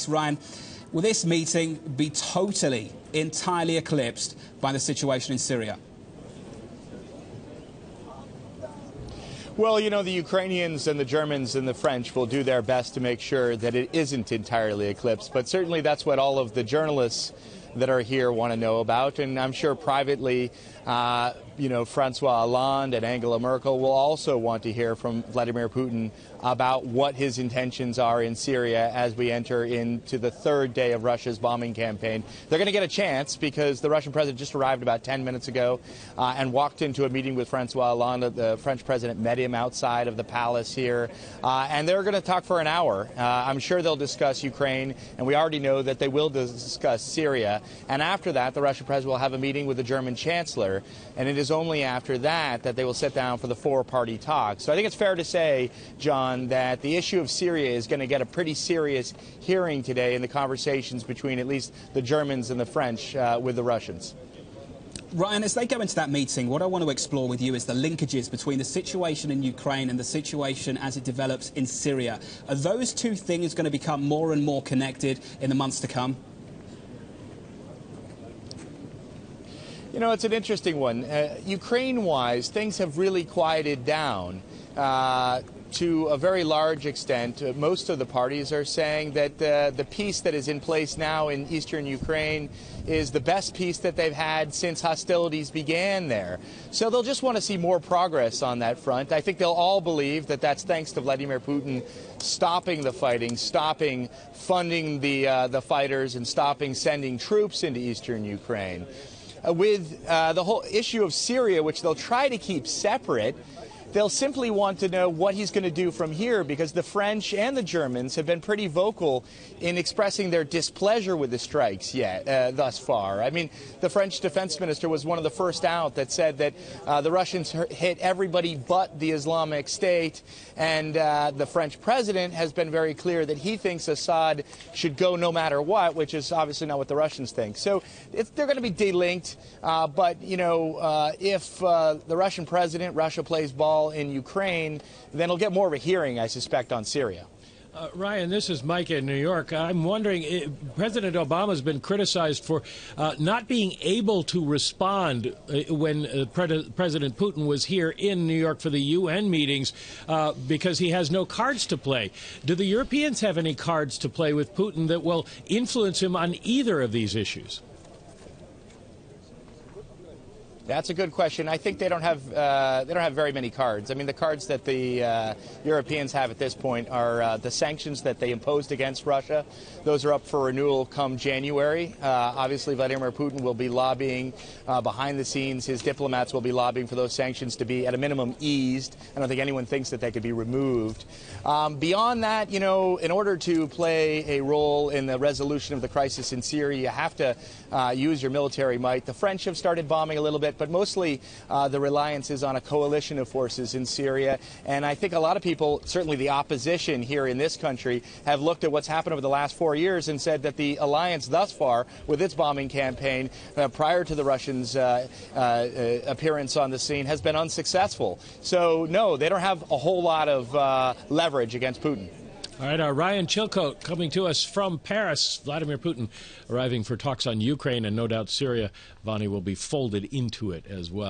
Ryan, will this meeting be totally, entirely eclipsed by the situation in Syria? Well, you know, the Ukrainians and the Germans and the French will do their best to make sure that it isn't entirely eclipsed. But certainly that's what all of the journalists that are here want to know about. And I'm sure privately, Francois Hollande and Angela Merkel will also want to hear from Vladimir Putin about what his intentions are in Syria as we enter into the third day of Russia's bombing campaign. They're going to get a chance because the Russian president just arrived about 10 minutes ago and walked into a meeting with Francois Hollande. The French president met him outside of the palace here, and they're going to talk for an hour. I'm sure they'll discuss Ukraine, and we already know that they will discuss Syria. And after that, the Russian president will have a meeting with the German chancellor, and it is only after that that they will sit down for the four-party talks. So I think it's fair to say, John, that the issue of Syria is going to get a pretty serious hearing today in the conversations between at least the Germans and the French with the Russians. Ryan, as they go into that meeting, what I want to explore with you is the linkages between the situation in Ukraine and the situation as it develops in Syria. Are those two things going to become more and more connected in the months to come? You know, it's an interesting one. Ukraine-wise, things have really quieted down to a very large extent. Most of the parties are saying that the peace that is in place now in eastern Ukraine is the best peace that they've had since hostilities began there. So they'll just want to see more progress on that front. I think they'll all believe that that's thanks to Vladimir Putin stopping the fighting, stopping funding the fighters, and stopping sending troops into eastern Ukraine. With the whole issue of Syria, which they'll try to keep separate, they'll simply want to know what he's going to do from here, because the French and the Germans have been pretty vocal in expressing their displeasure with the strikes thus far. I mean, the French defense minister was one of the first out that said that the Russians hit everybody but the Islamic State, and the French president has been very clear that he thinks Assad should go no matter what, which is obviously not what the Russians think. So they're going to be delinked, but, you know, if the Russian president, Russia plays ball in Ukraine, then it'll get more of a hearing, I suspect, on Syria. Ryan, this is Mike in New York. I'm wondering, President Obama has been criticized for not being able to respond when President Putin was here in New York for the UN meetings because he has no cards to play. Do the Europeans have any cards to play with Putin that will influence him on either of these issues? That's a good question. I think they don't have very many cards. I mean, the cards that the Europeans have at this point are the sanctions that they imposed against Russia. Those are up for renewal come January. Obviously, Vladimir Putin will be lobbying behind the scenes. His diplomats will be lobbying for those sanctions to be, at a minimum, eased. I don't think anyone thinks that they could be removed. Beyond that, you know, in order to play a role in the resolution of the crisis in Syria, you have to use your military might. The French have started bombing a little bit, but mostly the reliance is on a coalition of forces in Syria. And I think a lot of people, certainly the opposition here in this country, have looked at what's happened over the last 4 years and said that the alliance thus far with its bombing campaign prior to the Russians' appearance on the scene has been unsuccessful. So, no, they don't have a whole lot of leverage against Putin. All right, Ryan Chilcote coming to us from Paris. Vladimir Putin arriving for talks on Ukraine and no doubt Syria. Vonnie will be folded into it as well.